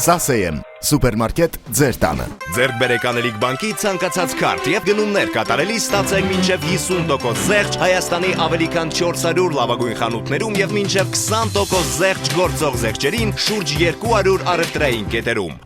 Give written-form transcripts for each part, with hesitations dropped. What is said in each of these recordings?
Սասեյեմ, սուպերմարկետ ձեր տանը։ Ձեռք բերեք Անելիք բանկի ցանկացած քարտ եւ գնումներ կատարելիս ստացեք մինչեւ 50% զեղչ Հայաստանի ավելի քան 400 լավագույն խանութներում եւ մինչեւ 20% զեղչ գործող զեղչերին շուրջ 200 առևտրային կետերում։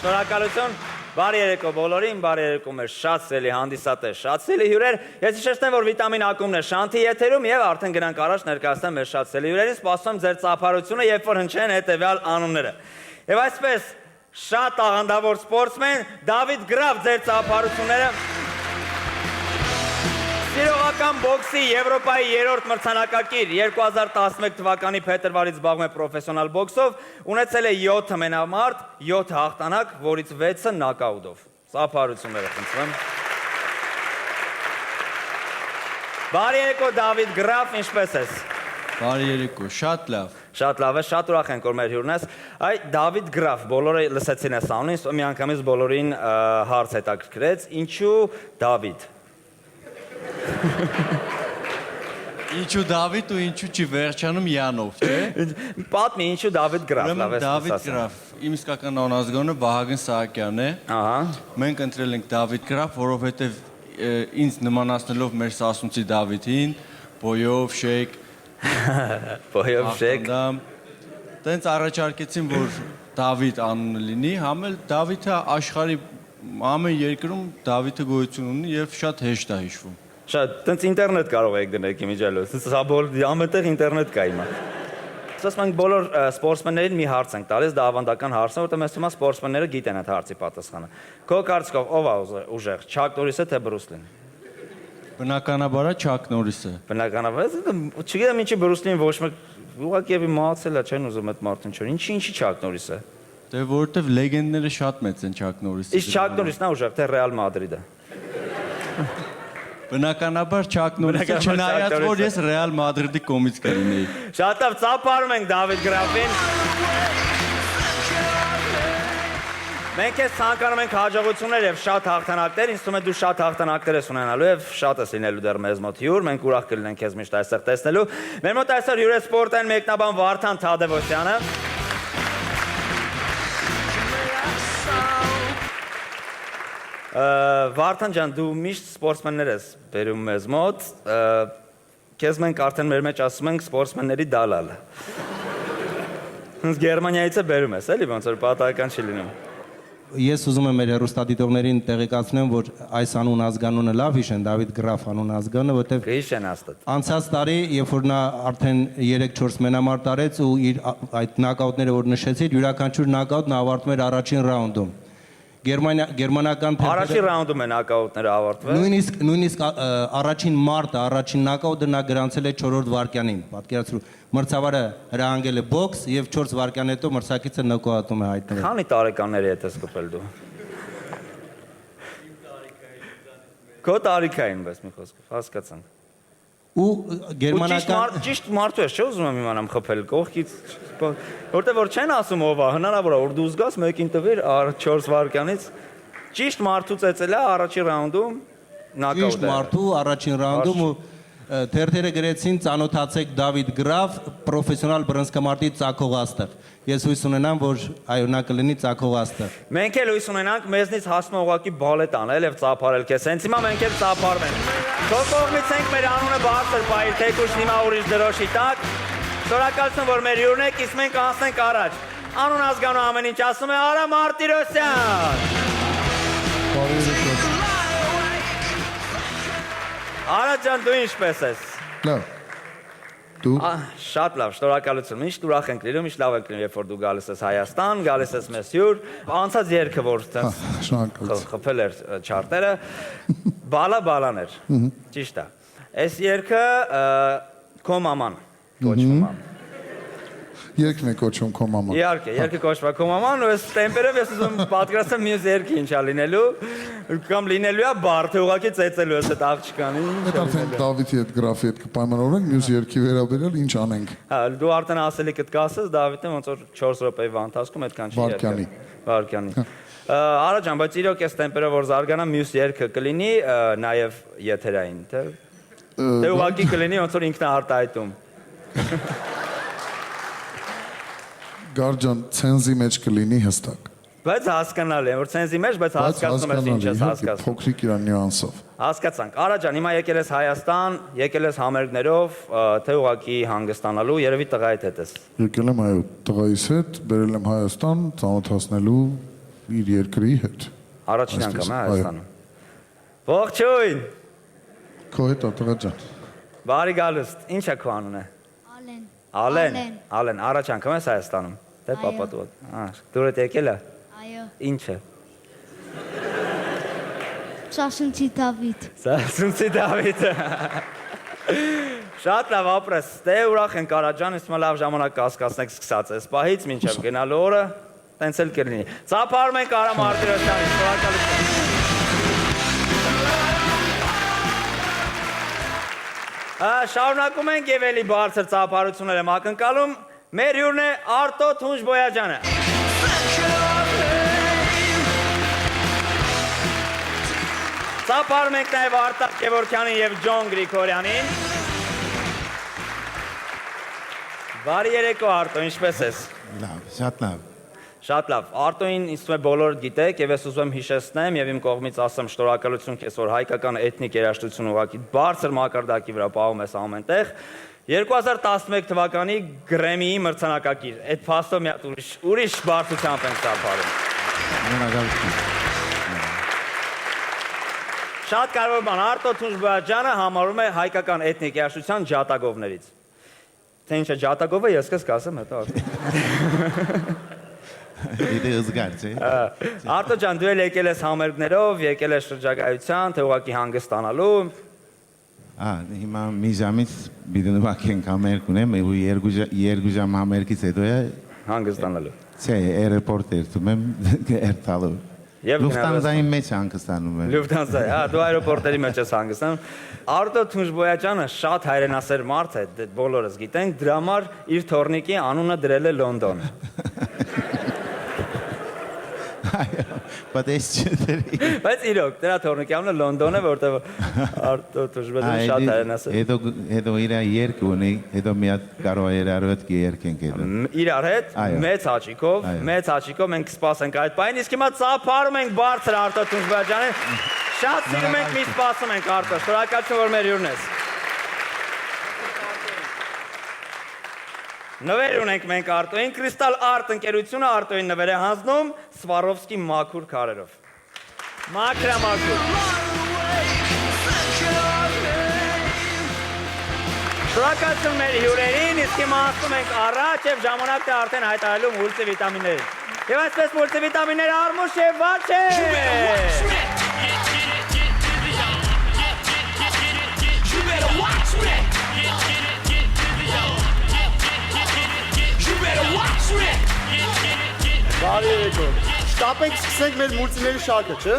Շնորհակալություն, բարի երեկո բոլորին, բարի երեկո մեր շատ սիրելի հանդիսատես, շատ սիրելի հյուրեր։ Ես հիշեցնեմ, որ վիտամին ակումբն է Շանթի եթերում եւ արդեն գնանք առաջ ներկայացնեմ մեր շատ սիրելի հյուրերին, սպասում եմ ձեր ծափարությունը, երբ որ հնչեն հետեւյալ անունները։ Եվ այսպես շատ աղանդավոր սպորտսմեն Դավիթ Գրաֆ, ձեր ծափարությունները։ Սիրողական բոքսի Եվրոպայի 3-րդ մրցանակակիր 2011 թվականի փետրվարից զբաղվում է պրոֆեսիոնալ բոքսով, ունեցել է 7 մենամարտ, 7 հաղթանակ, որից 6-ը նոկաուտով։ Ծափարությունները խնդրում։ Բարի երեկո Դավիթ Գրաֆ, ինչպե՞ս ես։ Բարի երեկո, շատ լավ։ Շատ լավ է, շատ ուրախ ենք, որ մեր հյուրն ես։ Այ Դավիթ Գրաֆ, բոլորը լսեցին այս անունին, միանգամից բոլորին հարց հետաքրքրեց, ինչու Դավիթ։ Ինչու Դավիթ ու ինչու չի վերջանում Յանով, չէ։ Պատմի, ինչու Դավիթ Գրաֆ, լավ է։ Դավիթ Գրաֆ, իմ իսկական անազգանունը Վահագն Սահակյանն է։ Ահա։ Մենք ընտրել ենք Դավիթ Գրաֆ, որովհետև ինձ նմանացնելով մեր Սասունցի Դավիթին, բոյով, շեյք, Բոյով, շեյք։ Տենց առաջարկեցին, որ Դավիթ անունը լինի, համ էլ Դավիթը աշխարհի ամեն երկրում Դավիթը գոյություն ունի եւ շատ հեշտ է հիշվում։ Շատ, տենց ինտերնետ կարող եք դնել իմիջիալով, սա ամենտեղ ինտերնետ կա հիմա։ Սա մենք բոլոր սպորտսմեններին մի հարց ենք տալիս, դա ավանդական հարց է, որտեղ մեզ թվում է սպորտսմենները գիտեն այդ հարցի պատասխանը։ Քո կարծիքով ով է ուժեղ, Չակ Նորիսը թե Բրուս Լին։ Բնականաբար Չակ Նորիսը։ Բնականաբար, չգիտեմ ինչի Բրուս Լին ոչ մեկ ուղղակի մահացել է, չեն ուզում այդ մարդուն չոր։ Ինչի Չակ Նորիսը։ Դե որովհետև լեգենդները շատ մեծ են Չակ Նորիսի։ Իսկ Չակ Նորիսն է ուժեղ թե Ռեալ Մադրիդը։ Բնականաբար Չակ Նորիսը, չնայած որ ես Ռեալ Մադրիդի կողմից կլինեի։ Շատ լավ, ծափարում ենք Դավիթ Գրաֆին։ Մենք ես ցանկանում ենք հաջողություններ եւ շատ հաղթանակներ, ինձ թվում է դու շատ հաղթանակներ ես ունենալու եւ շատ ես լինելու դեռ մեզ մոտ հյուր, մենք ուրախ կլինենք քեզ միշտ այստեղ տեսնելու։ Մեր մոտ այսօր հյուր է սպորտային մեկնաբան Վարդան Թադևոսյանը։ Վարդան ջան, դու միշտ սպորտսմեններ ես բերում մեզ մոտ, քեզ մենք արդեն մեր մեջ ասում ենք սպորտսմենների դալալ։ Հենց Գերմանիայից է բերում ես, էլի ոնց որ պատահական չի լինում։ Ես ուզում եմ մեր հեռուստադիտողներին տեղեկացնեմ, որ այս անուն ազգանունը լավ հիշեն, Դավիթ Գրաֆ անուն ազգանունը, որտեղ կհիշեն հաստատ։ Անցած տարի, երբ որ նա արդեն 3-4 մենամարտ արեց ու իր այդ նոկաուտները որ նշեցիր, յուրաքանչյուր նոկաուտ նա ավարտում էր առաջին ռաունդում։ Գերմանական Առաջին ռաունդում է նոկաուտները ավարտվել։ Նույնիսկ առաջին մարտը, առաջին նոկաուտը նա գրանցել է 4-րդ վայրկյանին։ Պատկերացրու, մրցավարը հրահանգել է բոքս եւ 4 վայրկյան հետո մրցակիցը նոկաուտում է հայտնվել։ Քանի տարեկանների հետ ես կպել դու։ Քո տարիքային, բայց մի խոսքով, հասկացանք։ Ու գերմանական ճիշտ մարդու ես, չէ՞ ուզում եմ իմանամ խփել կողքից, որտեղ որ չեն ասում ով է, հնարավոր է որ դու զգաս մեկին տվիր 4 վայրկյանից, ճիշտ մարդու ծեծել է առաջին ռաունդում նոկաուտ։ Ճիշտ մարդու առաջին ռաունդում ու թերթերը գրեցին ծանոթացեք Դավիթ Գրաֆ, պրոֆեսիոնալ բռնցքամարտի ծագողաստղ։ Ես հույս ունենամ, որ այո նա կլինի ծագողաստղ։ Մենք էլ հույս ունենանք մեզնից հասնող ուղղակի բալետ անել եւ ծափարել քեզ։ Հենց հիմա մենք էլ ծափարվենք։ Քո կողմից ենք մեր անունը բարձր պահել, թեկուզ հիմա ուրիշ դրոշի տակ։ Շնորհակալություն, որ մեր հյուրն եք, իսկ մենք անցնենք առաջ։ Անուն ազգանու ամեն ինչ ասում է Արա Մարտիրոսյան։ Արա ջան, դու ինչպես ես։ Լավ։ Դու Շատ լավ, շնորհակալություն։ Միշտ ուրախ ենք լինում, միշտ լավ ենք լինում, երբ որ դու գալիս ես Հայաստան, գալիս ես մեզ հյուր։ Անցած երգը, որ շնորհակալություն։ խփել էր չարտերը, բալան էր։ Ճիշտ է։ Այս երգը քո մաման կոչվում է։ Երկն է կոչում քո մաման։ Իհարկե, երգը կոչվում է քո մաման, ու այս տեմպերով ես ուզում պատկերացնեմ մյուս երգը ինչա լինելու, կամ լինելու է բար, թե ուղղակի ծեծելու ես այդ աղջկան։ Այդ արդեն Դավիթի հետ գրաֆի հետ կպայմանավորենք, մյուս երկի վերաբերյալ ինչ անենք։ Հա, դու արդեն ասելիքդ կասես, Դավիթը ոնց որ 4 րոպեի ընթացքում այդքան չի Վարքյանի։ Վարքյանի։ Արա ջան, բայց իրոք այս տեմպերով որ զարգանա, մյուս երգը կլինի նաև եթերային, թե ուղղակի կլինի ոնց որ ինքն է արտահայտում։ Գարջան, ցենզի մեջ կլինի հստակ։ Բայց հասկանալի է, որ ցենզի մեջ, բայց հասկացնում ես ինչ ես հասկացնում։ Փոքրիկ իր նյուանսով։ Հասկացանք։ Արա ջան, հիմա եկել ես Հայաստան, եկել ես համերգներով, թե ուղղակի հանգստանալու, երևի տղայիդ հետ ես։ Եկել եմ այո, տղայիս հետ, բերել եմ Հայաստան, ծանոթացնելու իր երկրի հետ։ Առաջին անգամ է Հայաստանում։ Ողջույն։ Քո հետ տղա ջան։ Բարի գալուստ։ Ինչ է քո անունը։ Ալեն, առաջ անգամ ես Հայաստանում։ Դե պապա դու։ Դուրդ եկել է։ Այո, Ինչ է։ Շաշնչի Դավիթ։ Սասունցի Դավիթը։ Շատ լավ ապրես։ Դե ուրախ ենք Արա ջան, իսկ լավ ժամանակ կասկածնեք սկսած այս պահից մինչև գնալու օրը, տենց էլ կլինի։ Ծափարում ենք Արա Մարտիրոսյանին, շնորհակալություն։ Շարունակում ենք եւ էլի բարձր ծափարություններ եմ ակնկալում։ Մեր հյուրն է Արտո Թունջբոյաջյանը։ Ծափարում ենք նաեւ Արտակ Գևորգյանին եւ Ջոն Գրիգորյանին։ Բարի երեկո Արտո, ինչպես ես։ Լավ, շատ լավ։ Շատ լավ։ Արտոին ինձ թվում է բոլորը գիտեք եւ ես ուզում եմ հիշեցնեմ եւ իմ կողմից ասեմ շնորհակալություն քեզ որ հայկական էթնիկ երաժշտություն ուղղակի բարձր մակարդակի վրա պահում ես ամենտեղ։ 2011 թվականի Գրեմիի մրցանակակիր։ Այդ փաստով մի հատ ուրիշ բարձրությամբ ենք ծափարում։ Շատ կարևոր բան, Արտո Թունջբոյաջյանը համարում է հայկական էթնիկ երաժշտության ջատագովներից։ Թե ինչ է ջատագովը, ես քեզ կասեմ հետո։ Իդե զգարց է։ Արտո ջան, դու էլ եկել ես համերգներով, եկել ես շրջագայության, թե ուղղակի հանգստանալու։ Հիմա մի ժամից բիդնվակ ենք համերգ ունեմ, ու երկու ժամ համերգից հետո է Հանգստանալու։ չէ, էրպորտ երթում եմ երթալու։ Լուֆտանզայի մեջ հանգստանում եմ։ Լուֆտանզա, դու աերոպորտերի մեջ ես հանգստանում։ Արտո Թունջբոյաջյանը շատ հայրենասեր մարդ է, բոլորս գիտենք, դրա համար իր թորնիկի անունը դրել է Լոնդոն։ Բայց ես չդրի։ Բայց իրոք, դրա թորնիկի անունը Լոնդոն է, որտեղ Արտո Թունջբոյաջյանը շատ հայրենասեր։ Հետո իր երկ ունի, հետո մի հատ կարող է իրար հետ կերկենք հետո։ Իրար հետ մեծ հաճիկով մենք կսպասենք այդ պահին, իսկ հիմա ծափարում ենք բարձր Արտո Թունջբոյաջյանին։ Շատ սիրում ենք, մի սպասում ենք Արտո, շնորհակալություն որ մեր հյուրն ես։ Նվեր ունենք մենք Արտոյին, Crystal Art ընկերությունը Արտոյին նվեր է հանձնում Swarovski մաքուր քարերով։ Մաքրամաքուր։ Շնորհակալություն մեր հյուրերին, իսկ հիմա ասում ենք առաջ եւ ժամանակն է արդեն հայտարարելու մուլտիվիտամիններին։ Եվ այսպես մուլտիվիտամինները Արմուշ եւ Վաչե։ Բարի երեկո։ Շտապենք սկսենք մեր մուլտիների շարքը, չէ՞։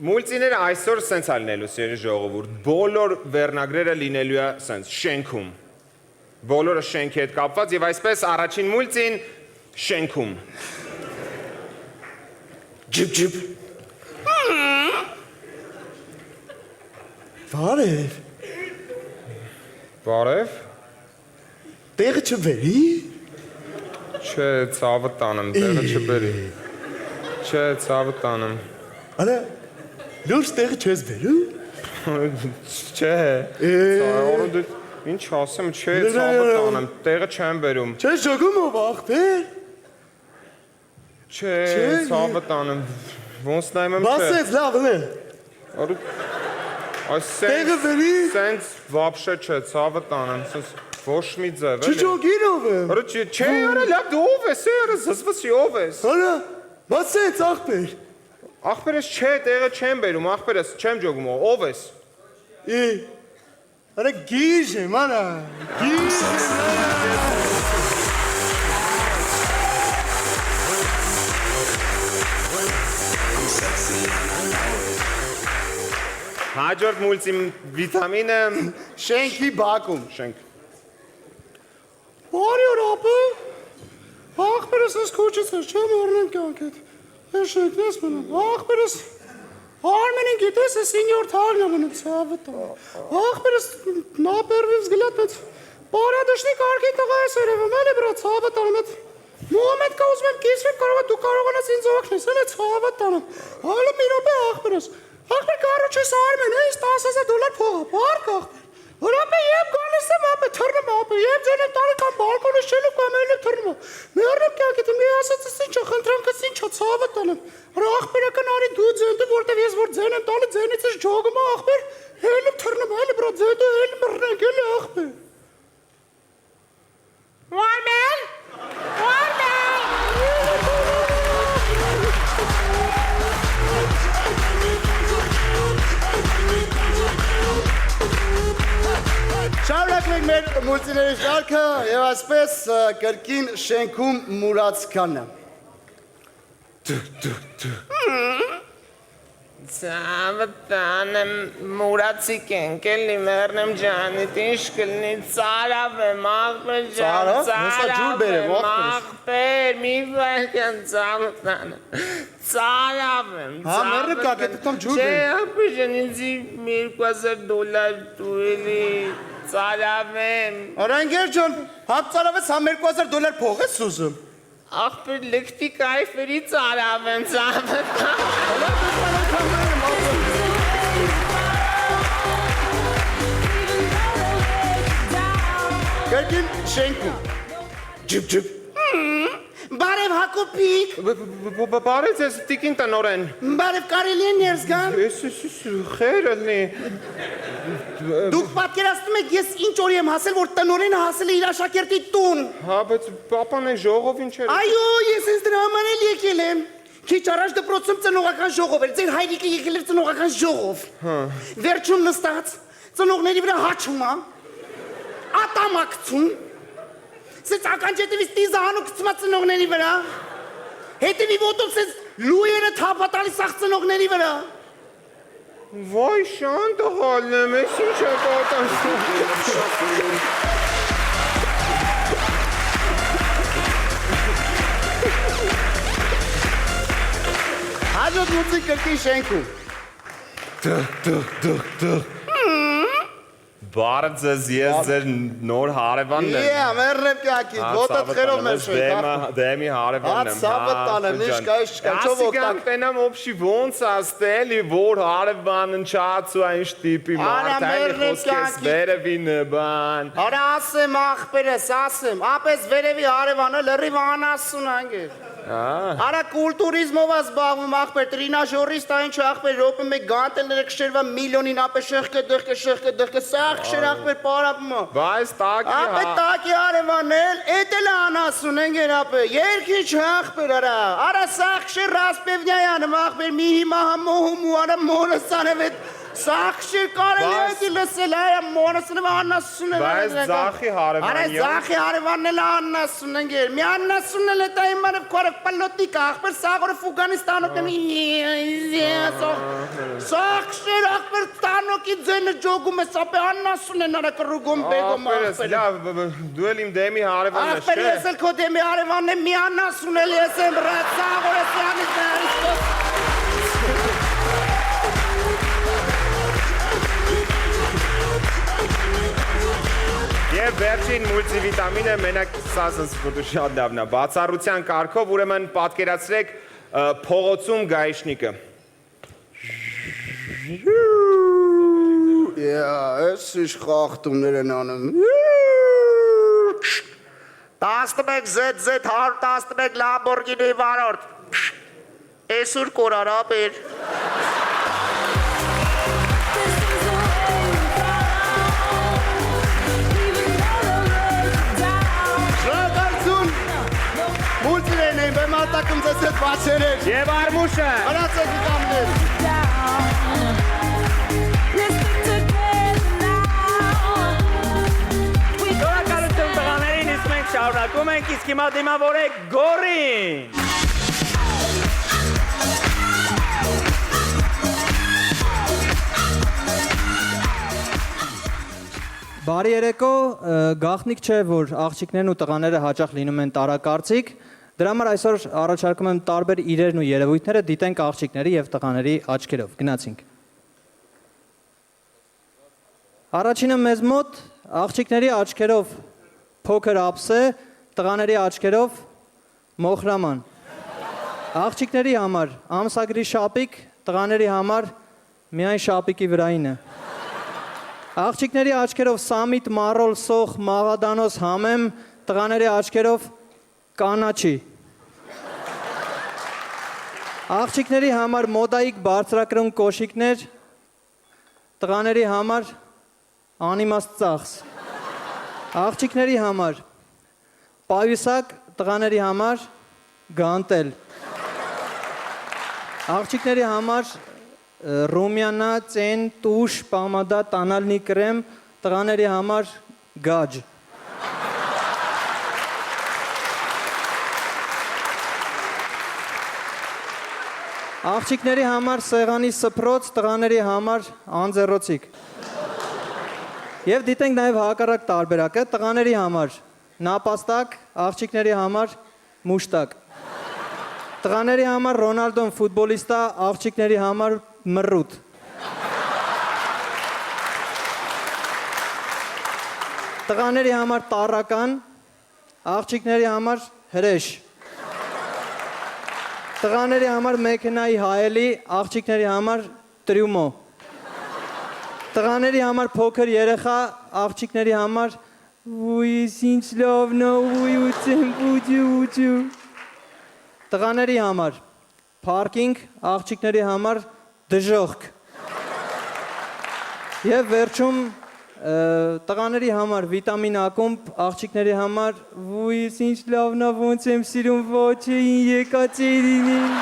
Մուլտիները այսօր սենց է լինելու սիրելի ժողովուրդ, բոլոր վերնագրերը լինելու է սենց շենքում։ Բոլորը շենքի հետ կապված եւ այսպես առաջին մուլտին շենքում։ Ջիպ։ Բարև։ Բարև։ Տեղը չվերի։ Չէ, ցավը տանեմ, տեղը չբերի։ Չէ, ցավը տանեմ։ Արա, լուրջ տեղը չես բերում։ Չէ։ Ցավը ինչ ասեմ, չէ, ցավը տանեմ, տեղը չեմ բերում։ Չէ, շոգում ով ախպեր։ Չէ, ցավը տանեմ։ Ոնց նայում եմ չէ։ Բասեց լավ լե։ Այս Տեղը վերի։ սենց վաբշե չէ, ցավը տանեմ, սենց ոչ մի ձև էլի։ Չճոգիրով է։ Արա չէ, արա լավ դու ով ես, արա զզվսի ով ես։ Արա, բացեց ախպեր։ Ախպերս չէ, տեղը չեմ բերում, ախպերս չեմ ջոգում, ով ես։ Ի։ Արա գիժ եմ, արա։ Գիժ եմ։ Հաջորդ մուլտիվիտամինը Շենքի բակում։ շենք։ Բարի օր ապը։ Ախպերս ես քոչեցես, չեմ օրնեմ կյանքդ։ Ես շենքնես մնում։ Ախպերս Արմենին գիտես է սինյոր թարն է մնում ցավը տա։ Ախպերս նա պերվիվս գլատեց։ Բարադշնի կարգի տղա ես երևում, էլի բրա ցավը տանում էտ։ Մոմենտ կա ուզում եմ կիսվեմ կարող է դու կարողանաս ինձ օգնես, էլի ցավը տանում։ Հալը մի րոպե ախպերս։ Ախպեր կարոչ ես Արմեն, էս $10,000 փողա, պարկ ախպեր։ Հրապե եմ գալիս եմ ապե, թռնում ապե, եմ ձենեմ տալի կամ բալկոնից չելուք կամ էլի թռնում։ Մերնեմ կյանքիտ, մի ասացս ինչա, խնդրանքս ինչա, ցավը տանեմ։ Հրա ախպերը կնարի դու ձենդու, որտև ես որ ձեն եմ տալի, ձենից ես ջոգում ախպեր, էլի թռնում, էլի բրա ձենդու, էլի մռնենք, էլի ախպեր։ Արմեն, Շարունակենք մեր մուլտիների շարքը եւ այսպես կրկին շենքում մուրացքանը։ Ցավը տանեմ մուրացիկ ենք էլի մեռնեմ ջանիտ ինչ կլինի ծարավ եմ ախպեր ջան Ծարավ, ախպեր մի վայրկյան ծավը տանեմ ծարավ եմ Հա մեռնեմ կակետը տամ ջուր չէ բերեմ ախպեր ջան ինձի $2,000 դու էլի ծարավ եմ Արանգեր ջան, հա ծարավես համ $2,000 փող ես ուզում ախպեր լկտի կայֆերի ծարավ եմ ծավը Կրկին շենքում Ջիպ Բարև Հակոբիկ Բարև ես տիկին տնորեն։ Բարև կարելի է ներս գան Ես խեր ըլնի։ Դուք պատկերացնում եք ես ինչ օր եմ հասել որ տնորենը հասել է իր աշակերտի տուն Հա, բայց պապան այն ժողովին չէր։ Այո, ես ինձ դրա համար էլ եկել եմ Քիչ առաջ դպրոցում ծնողական ժողով էր ձեր հայրիկը եկել էր ծնողական ժողով Վերջում նստած ծնողների վրա հաչում է Ատամակցում Սենց ականջետևից տիզահանու գցումա ծնողների վրա Հետևի ոտով սենց լույերը թափատալի սաղ ծնողների վրա Վայ շան տղալն եմ, ես ինչ է կատասում։ Հաջորդ մուծիկ կրկին շենքում Բարդ ձեզ ես ձեր նոր հարևանն եմ։ մերնեմ կյակի, ոտըտ խերով մեր շենք Դեմի հարևանն եմ։ Սավը տանեմ, նիշկայից չկա, չով օգտակ Ասիկան տենամ օբշի ոնց աստելի, որ հարևանն չացու այն շտիպի մարդ, այն խոսքես վերևին բան։ Արա ասեմ ախպերես, ասեմ, ապես վերևի հարևանը լրիվ անասուն անգեր Արա կուլտուրիզմով ազբաղվում ախպեր, տրինաժորիստ այն չէ ախպեր, ռոպը մեկ գանտելները կշերվա միլյոնին ապե շեղկը դրկը, սաղ կշեր ախպեր պարապմա Բայց տակի Ապե տակի հարևան էլ, էտ էլ անասուն անգեր ապե, երկի չէ ախպեր արա սաղ կշեր ռասպևնյայանը ախպեր, մի հիմա համոհում ու արա մորս անև Սաղշիր կարել եկի լսել այա մոնասնը անասուն է Բայց ձախի հարևան Արա ձախի հարևանն էլ անասուն ընգեր Մի անասուն էլ էտ այն մանև կորև պալոտիկ ախպեր սաղորը ֆուգանից տանոք Սաղշիր ախպեր տանոքի ձենը ջոգում ես ապե անասուն են արա կրուգում բեգում ախպեր Դու էլ իմ դեմի հարևանն ես Ախպեր ես էլ քո դեմի հարևանն է մի անասուն էլ ես եմ ռատ սաղորը սյանից նարից Եվ վերջին մուլտիվիտամինը մենակ սասնս որ շատ լավն է բացառության կարգով ուրեմն պատկերացրեք փողոցում գայշնիկը Ես ինչ խախտումներ են անում 11 ZZ 111 Lamborghini վարորդ Էսուր կորար ապեր շնորհակալ ձեզ հետ բացերեք։ Եվ արմուշը։ Մնացեք իկամներ։ Շնորհակալություն տղաներին, իսկ մենք շարունակում ենք, իսկ հիմա դիմավորեք Գորին։ Բարի երեկո, գաղտնիք չէ, որ աղջիկներն ու տղաները հաճախ լինում են տարակարծիք, դրա համար այսօր առաջարկում եմ տարբեր իրերն ու երևույթները դիտենք աղջիկների և տղաների աչքերով, գնացինք։ Առաջինը մեզ մոտ աղջիկների աչքերով փոքր ափսե, տղաների աչքերով մոխրաման։ Աղջիկների համար ամսագրի շապիկ, տղաների համար միայն շապիկի վրայինը։ Աղջիկների աչքերով սամիտ, մարոլ, սոխ, մաղադանոս, համեմ, տղաների աչքերով կանաչի։ Աղջիկների համար մոդայիկ բարձրակրում կոշիկներ, տղաների համար անիմաստ ծախս։ Աղջիկների համար պայուսակ, տղաների համար գանտել։ Աղջիկների համար ռումյանա, ծեն, տուշ, պամադա, տանալնի կրեմ, տղաների համար գաջ։ Աղջիկների համար սեղանի սփռոց, տղաների համար անձեռոցիկ։ Եվ դիտենք նաև հակառակ տարբերակը, տղաների համար նապաստակ, աղջիկների համար մուշտակ։ Տղաների համար Ռոնալդոն ֆուտբոլիստա, աղջիկների համար մռութ։ Տղաների համար տառական, աղջիկների համար հրեշ։ Տղաների համար մեքենայի հայելի, աղջիկների համար տրյումո։ Տղաների համար փոքր երեխա, աղջիկների համար ուի ինչ լավն է, ուի ուծեմ, ուջու։ Տղաների համար պարկինգ, աղջիկների համար դժոխք։ Եվ վերջում տղաների համար վիտամին ակումբ, աղջիկների համար ուի ինչ լավն է, ոնց եմ սիրում ոչեին եկացերինին։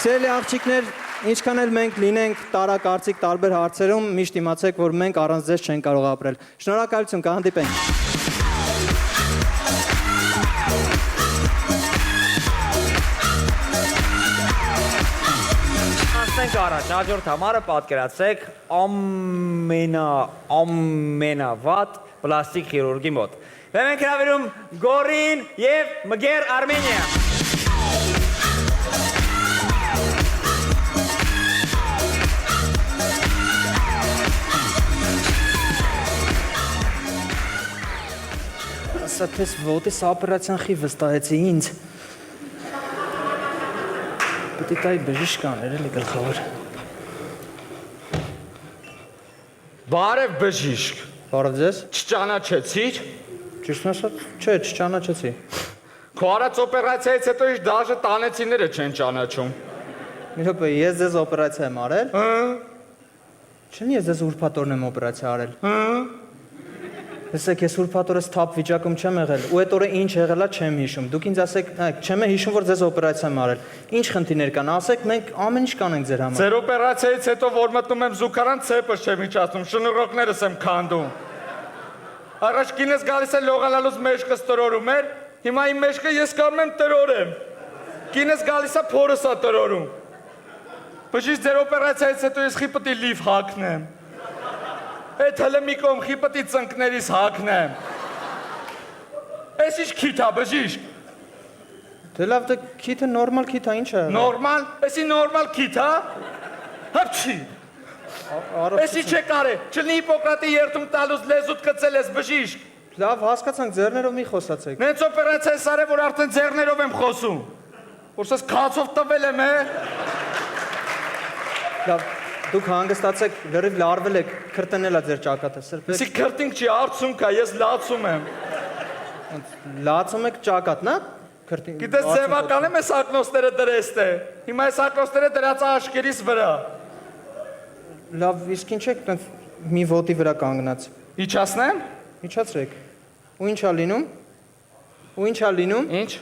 Սիրելի աղջիկներ, ինչքան էլ մենք լինենք տարակարծիք տարբեր հարցերում, միշտ իմացեք, որ մենք առանց ձեզ չենք կարող ապրել։ Շնորհակալություն, կհանդիպենք։ Անցնենք առաջ, հաջորդ համարը պատկերացրեք ամենավատ պլաստիկ խիրուրգի մոտ։ Վեմ ենք հրավիրում Գորին և Մգեր Արմենիա։ Ասա թես ոտես ապերացիան խի վստահեցի ինձ։ Պետք է բժիշկան էր էլի գլխավոր։ Բարև բժիշկ։ Բարև ձեզ։ Չճանաչեցիր։ Ճիշտն ասած, չէ, չճանաչեցի։ Քո արած օպերացիայից հետո իշ դաժե տանեցիները չեն ճանաչում։ Մի րոպե, ես ձեզ օպերացիա եմ արել։ Չնի ես ձեզ ուրբաթորն եմ օպերացիա արել։ Տեսեք, ես ուրբաթորս թափ վիճակում չեմ եղել, ու այդ օրը ինչ եղել է չեմ հիշում։ Դուք ինձ ասեք, չեմ հիշում, որ ձեզ օպերացիա եմ արել։ Ինչ խնդիրներ կան, ասեք, մենք ամեն ինչ կանենք ձեր համար։ Ձեր օպերացիայից հետո որ մտնում եմ զուգարան, ցեպս չեմ իջացնում, շնորհողներս եմ քանդում։ Առաջ կինս գալիս է լողալալուց մեջքս տրորում էր, հիմա իմ մեջքը ես կանում եմ տրորեմ։ Կինս գալիս է փորս է տրորում։ Բժիշկ, ձեր օպերացիայից հետո ես խի պետք է լիվ հագնեմ։ Այդ հələ մի կողմ խի պետք է ծնկներիս հագնեմ։ Էս ինչ քիթ է, բժիշկ։ Դե լավ, դե քիթը նորմալ քիթ է, ինչ է։ Նորմալ, էսի նորմալ քիթ է։ Հապչի։ Էսի չեկար է, չլինի Հիպոկրատի երդում տալուց լեզուդ կծել ես, բժիշկ։ Լավ, հասկացանք, ձեռներով մի խոսացեք։ Նենց օպերացիա սարե, որ արդեն ձեռներով եմ խոսում։ Որ սես քացով տվել եմ, Լավ, դուք հանգստացեք, լրիվ լարվել եք, քրտնել է ձեր ճակատը, սրբեք։ Էսի քրտինք չի, արցունք է, ես լացում եմ։ Լացում եք ճակատն, հա։ Գիտես ձևական եմ ես ակնոստերը դրեստ է։ Հիմա ես ակնոստերը դրած աշկերիս վրա։ Լավ, իսկ ինչ եք մի ոտի վրա կանգնած։ Իջացնեմ։ Իջացրեք։ Ու ինչ ա լինում։ Ու ինչ ա լինում։ Ինչ։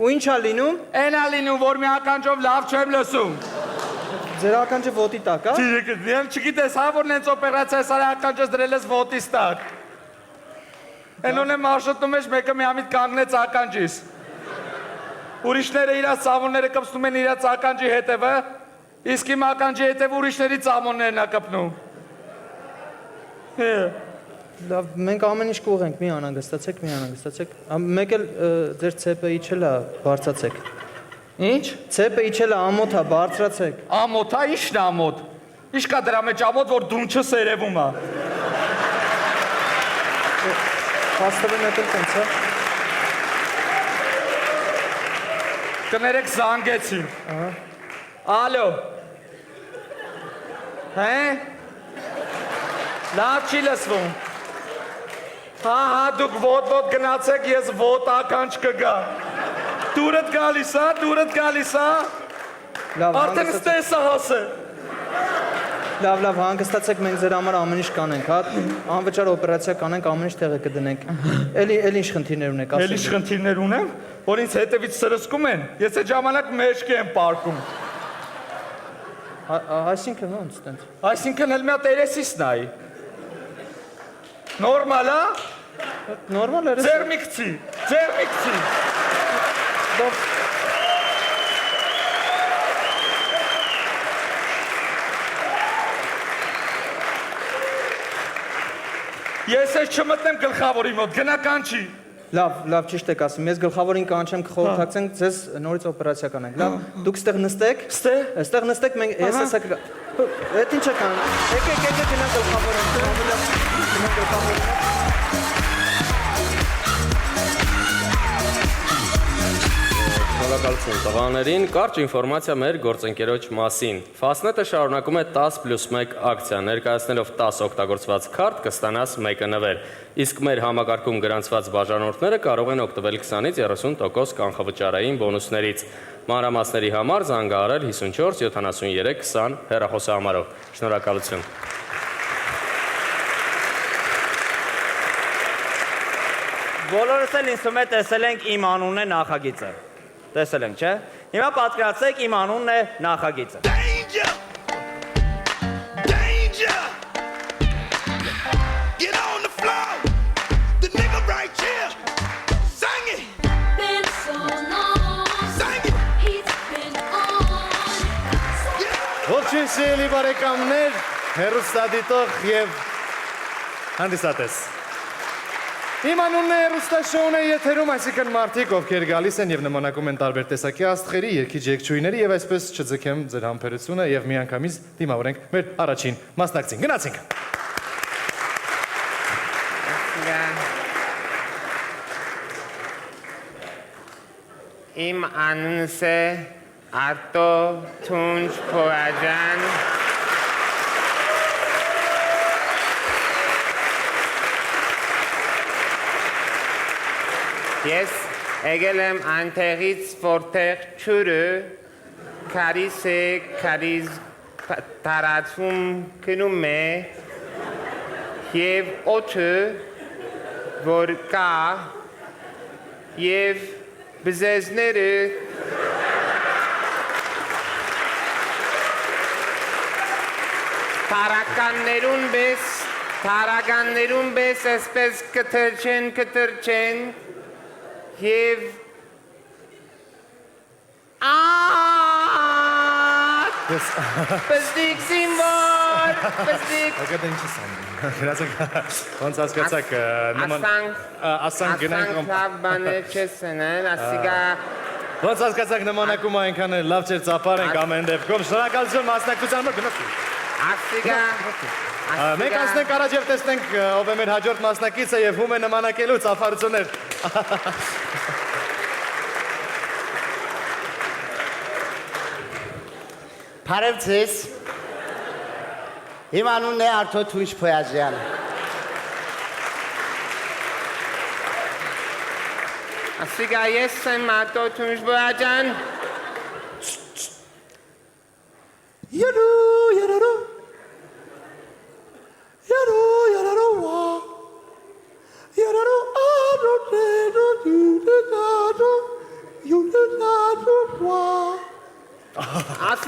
Ու ինչ ա լինում։ Էն ա լինում, որ մի ականջով լավ չեմ լսում։ Ձեր ականջը ոտի տակ է։ Դիեմ չգիտես, հա որ նենց օպերացիա սարի ականջս դրել ես ոտիս տակ։ Էն ունեմ մարշրուտում մեջ մեկը միամիտ կանգնեց ականջիս։ Ուրիշները իրաց ծամոնները կպցնում են իրաց ականջի հետևը, իսկ իմ ականջի հետևը ուրիշների ծամոններն ա կպնում։ Լավ, մենք ամեն ինչ կուղենք, մի անհանգստացեք, մի անհանգստացեք։ Մեկ էլ ձեր ցեպը իջել է, բարձրացեք։ Ինչ։ Ցեպը իջել է, ամոթ է, բարձրացեք։ Ամոթ, հա, ի՞նչն է ամոթ։ Ինչ կա դրա մեջ ամոթ, որ դունչը սերևում է։ Փաստորեն էդ էլ տենց է։ Կներեք զանգեցին։ Ալո։ Հե։ Լավ չի լսվում։ Հա, դուք ոտ գնացեք, ես ոտ ականջ կգա։ Դուրդ գալիս, հա, դուրդ գալիս, հա։ Արդեն ստեսա հասը։ Լավ, հանգստացեք, մենք ձեր համար ամեն ինչ կանենք, հա։ Անվճար օպերացիա կանենք, ամեն ինչ տեղը կդնենք։ Էլի ինչ խնդիրներ ունեք, ասեք։ Էլի ինչ խնդիրներ ունեմ, որ ինձ հետևից սրսկում են, ես այդ ժամանակ մեջքի եմ պարկում։ Այսինքն ոնց տենց։ Այսինքն էլ մի հատ երեսիս նայի։ Նորմալ, հա։ Նորմալ է։ Ձերմիկցի։ Ես ես չմտնեմ գլխավորի մոտ, գնա կանչի։ Լավ, ճիշտ եք ասում։ Ես գլխավորին կանչեմ, կխորհրդակցենք ձեզ նորից օպերացիա կանենք։ Լավ, դուք ստեղ նստեք։ Այստեղ նստեք, մենք ես հեսա կգա։ Էդ ինչ է կան։ Եկեք գնանք գլխավորին։ Շնորհակալություն տղաներին, կարճ ինֆորմացիա մեր գործընկերոջ մասին։ Fastnet-ը շարունակում է 10+1 ակցիա, ներկայացնելով 10 օգտագործված քարտ կստանաս 1 նվեր, իսկ մեր համակարգում գրանցված բաժանորդները կարող են օգտվել 20-ից 30% կանխավճարային բոնուսներից։ Մանրամասների համար զանգահարել 54 73 20 հեռախոսահամարով։ Շնորհակալություն։ Բոլորս էլ ինձ թվում է տեսել ենք իմ անունն է նախագիծը։ Տեսել ենք, չէ՞։ Հիմա պատկերացրեք իմ անունն է նախագիծը։ Ողջույն սիրելի բարեկամներ, հեռուստադիտող եւ հանդիսատես։ Իմ անունն է հեռուստաշոուն է եթերում, այսինքն մարդիկ, ովքեր գալիս են եւ նմանակում են տարբեր տեսակի աստղերի, երգիչ երգչուհիների եւ այսպես չձգեմ ձեր համբերությունը եւ միանգամից դիմավորենք մեր առաջին մասնակցին։ Գնացինք։ Իմ անունս է Արտո Թունջ Փորաջան։ Ես եկել եմ այնտեղից, որտեղ ջուրը քարից է, քարից տարածում գնում է եւ օդը որ կա եւ բզեզները Տարականներուն բես այսպես կտրչեն եւ Պստիկ զինվոր, պստիկ Ակետ ինչ ես անում, գրացեք, ոնց ասկացակ ասանք գնանք լավ բաներ չես ենել, ասիգա Ոնց ասկացակ նմանակում այնքան լավ չեր ծապար ենք ամեն դեպքում, շնորհակալություն մասնակցության մոտ գնացու Ասիգա Մենք անցնենք առաջ եւ տեսնենք ով է մեր հաջորդ մասնակիցը եւ ում է նմանակելու ծափարություններ Բարև ձեզ։ Իմ անունն է Արտո Թունջ Փոյաջյան։ Ասիգա ես եմ Արտո Թունջ Փոյաջյան։ Yararo, wah. Yararo, aro.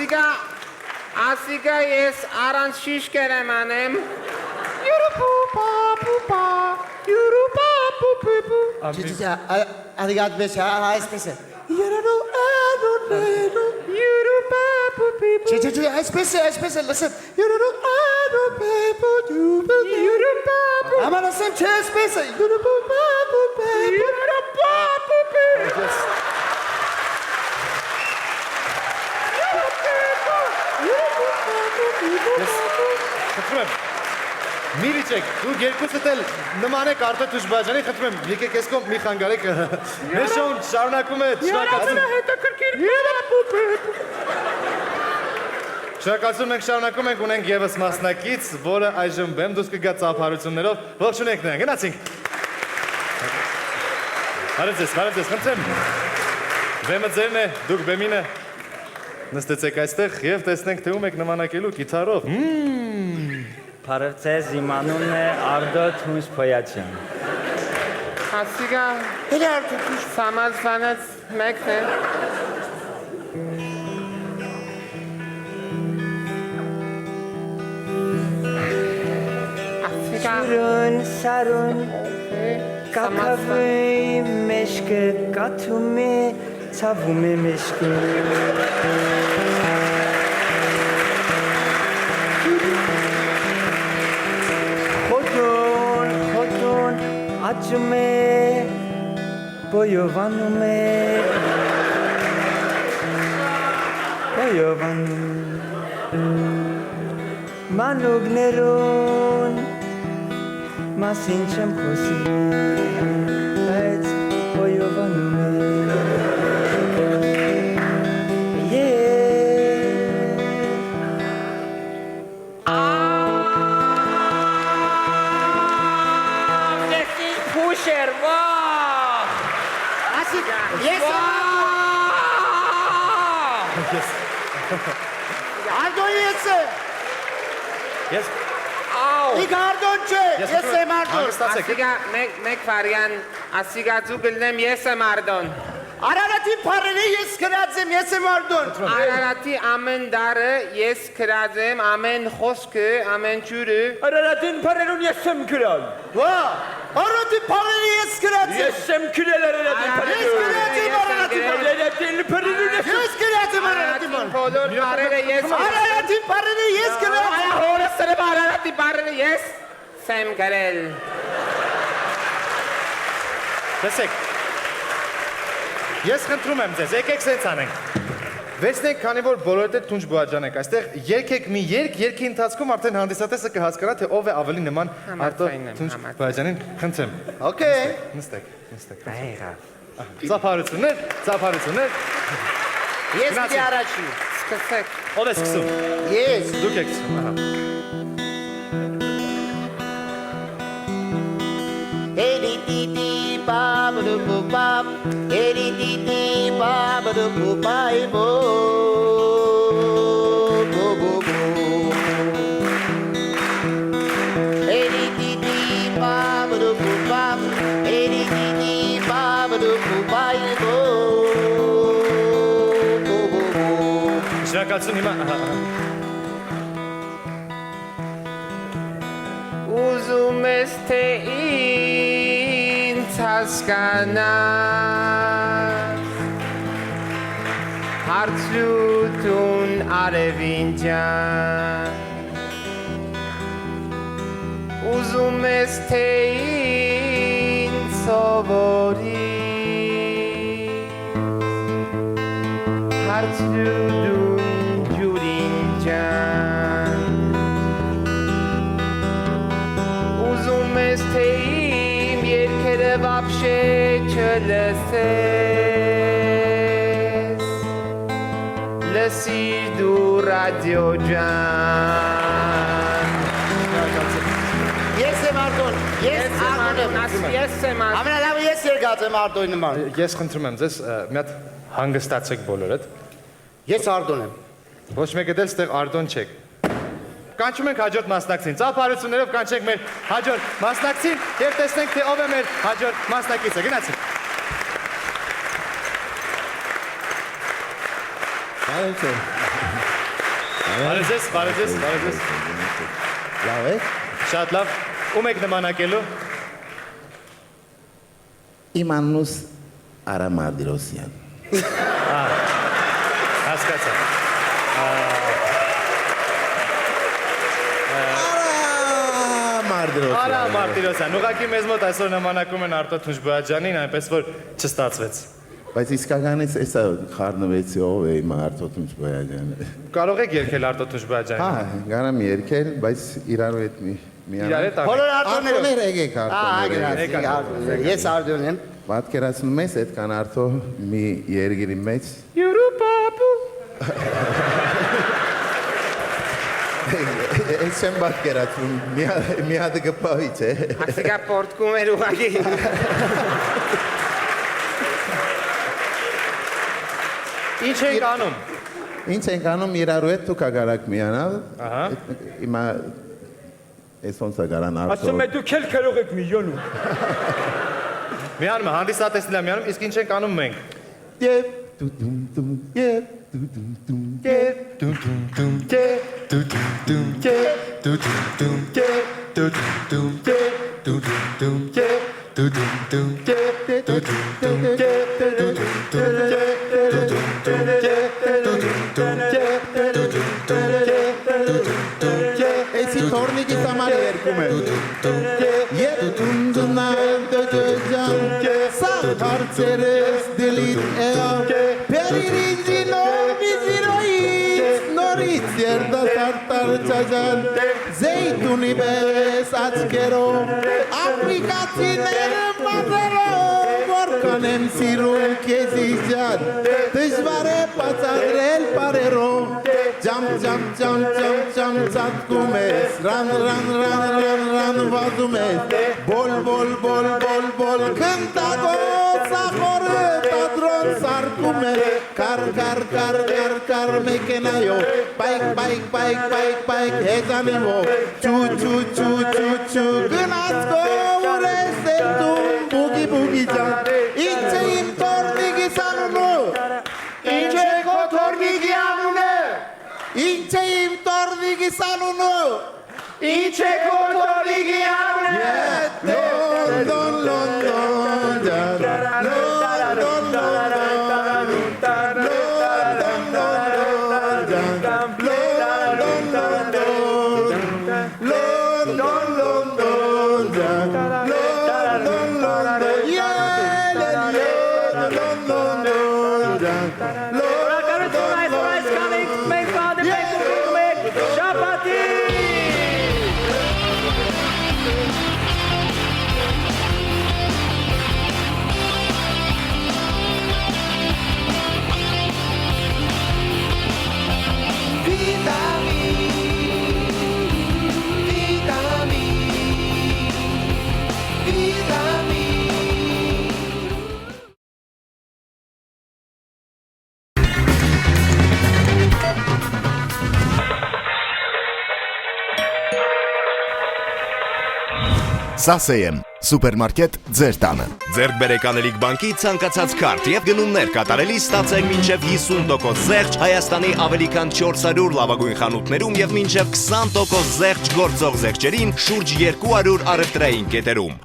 ասիկա ես առանց շիշկեր եմ անեմ։ Adigat beş ha espese. Espese listen. Ama listen espese. Խնդրում եմ։ Մի վիճեք, դուք երկուսդ էլ նման եք Արտո Թուժբաջանի, խնդրում եմ, եկեք ես կողմ մի խանգարեք։ Մեր շոուն շարունակում է, շնորհակալություն։ Շնորհակալություն մենք շարունակում ենք, ունենք եւս մասնակից, որը այժմ բեմ դուրս կգա ծափարություններով։ Ողջունենք նրան, գնացինք։ Բարև ձեզ, խնդրեմ։ Բեմը ձերն է, դուք բեմինը նստեցեք այստեղ եւ տեսնենք թե ում եք նմանակելու գիտարով։ Բարև ձեզ, իմ անունն է Արդո Թունջփոյաջյան։ Ասիկա Սամազվանից մեկն է։ Շուրուն, սարուն, կակավի մեշկը, կաթում է, ցավում է մեշկը։ Խոտուն, աճում է, բոյովանում է, մանուկներուն, մասին չեմ խոսի, բայց բոյովանում է, Ardon yetse. Yes. İlk Ardon çe. Yesem Ardon. Ասիկա մեկ վարյան, ասիկա ծուգլնեմ ես եմ Ardon։ Ararat'ın parını yes kıradzım yesem Ardon. Ararat'i ամեն դարը ես քրած եմ, ամեն խոսքը, ամեն ջուրը։ Ararat'ın parını yesem kral. Va. Ararat'ın parını yes kıradzım. Yesem kral Ararat'ın parını. Yes kıradzım Ararat'ın parını. Ararat'ın parını Yes kıradzım Ararat'ın parını. Բոլոր բարերը ես։ Ararat'ın parını yes kıradzım. Ay հորսրը Ararat'i բարերը ես սեմ գրել։ Տեսեք։ Ես խնդրում եմ ձեզ, եկեք սենց անենք։ Վերցնենք, քանի որ բոլորդ եք Թունջ Բոյաջան եք, այստեղ երկեք մի երկի ընթացքում արդեն հանդիսատեսը կհասկանա, թե ով է ավելի նման Արտո Թունջ Բոյաջանին, խնդրեմ։ Okay. Նստեք։ Ծափարություններ։ Ես մի առաջի։ Սկսեք։ Ով է սկսում։ Ես։ Դուք եք սկսում, ահա։ Eri-di-di, ba-ba-do-bo-bop. Eri-di-di, ba-ba-do-bo-bye-bo. Bo-bo-bo. Eri-di-di, ba-ba-do-bo-bop. Eri-di-di, ba-ba-do-bo-bye-bo. Bo-bo-bo. Շնորհակալություն հիմա, ահա։ Ուզում ես թե ինձ հասկանաս Հարցրուտուն արևին ջան Ուզում ես թե ինձ սովորի Հարցրուտուն ջուրին ջան Ուզում ես թե իմ երկերը վապշե չլսես Լսիր դու ռադիո ջան Ես եմ Ardon, ես Ardon եմ։ Ես եմ Ardon։ Ամենալավը ես երկած եմ Ardon-ի նման։ Ես խնդրում եմ ձեզ մի հատ հանգստացեք բոլորդ։ Ես Ardon եմ։ Ոչ մեկը դել ստեղ Ardon չեք։ Կանչում ենք հաջորդ մասնակցին։ Ծափարություններով կանչենք մեր հաջորդ մասնակցին եւ տեսնենք թե ով է մեր հաջորդ մասնակիցը։ Գնացինք։ Այո։ Բարեզես, բարեզես, բարեզես։ Լավ է։ Շատ լավ։ Ում եք նմանակելու։ Իմ անունս Արա Մարտիրոսյան։ Հասկացա։ Արա Մարտիրոսյան, ուղղակի մեզ մոտ այսօր նմանակում են Արտո Թունջբոյաջյանին, այնպես որ չստացվեց։ Բայց իսկականից էսա խառնվեցի ով է իմ Արտո Թունջբոյաջյանը։ Կարող եք երգել Արտո Թունջբոյաջյանին։ Հա, գարամ երգել, բայց իրար հետ մի Իրար հետ Բոլոր Արտոները։ եկեք Արտոները։ Ես Արտոն եմ։ Պատկերացնում ես այդքան Արտո մի երգերի մեջ։ Յուրուպապու։ Ես չեմ պատկերացնում, մի հատ գպավից է։ Ասիկա պորտկում էր ուղղակի։ Ինչ ենք անում։ Ինչ ենք անում իրարու հետ դուք ագարակ միանալ։ Հիմա ես ոնց է գարան Արտո։ Ասում է դուք էլ կարող եք միանում։ Միանում է, հանդիսատեսն է միանում, իսկ ինչ ենք անում մենք։ Եվ դու-դում-դում, եվ դու-դում-դում, եվ դու-դում-դում, եվ դու-դում-դում, եվ դու-դում-դում, եվ դու-դում-դում, եվ դու-դում-դում, եվ դու-դում-դում, եվ դու-դում-դում, եվ դու-դում-դում, եվ դու-դում-դում, եվ դու-դում-դում, եվ դու-դում-դում, եվ դու-դում-դում, եվ էսի թորնիկի համար երկում եմ։ Եվ դու-դում-դում, դու-դում-դում, սա հարցերես դիլիտ էավ, Պերիրինջի նորմի զիրոից, նորից երդասարտար ճաժան, զեյտունի բես աչկերով, ապրիկացիները մազերով, որքան եմ սիրում կեզի ժան, դժվար է պացադրել պարերով, Jump, jump, jump, jump, jump, ծատկում ես, run, run, run, run, run, վազում ես, bol, bol, bol, bol, bol, քնտագոց ախորը, տադրոն սարկում ես, կար, մեքենայով, պայք, հեզանիվով, չու, գնացքով ուր ես դեպտում, բուգի ճան, ինչ է իմ տորնիգի սանունու, Ինչ է քո թորնիկի անունը։ Ինչ է իմ տորնիգի սանունու, Ինչ է քո թորնիկի անունը։ Սասեյեմ, սուպերմարկետ ձեր տանը։ Ձերք բերեք Անելիք բանկի ցանկացած քարտ եւ գնումներ կատարելիս ստացեք մինչեւ 50% զեղչ Հայաստանի ավելի քան 400 լավագույն խանութներում եւ մինչեւ 20% զեղչ գործող զեղչերին շուրջ 200 առևտրային կետերում։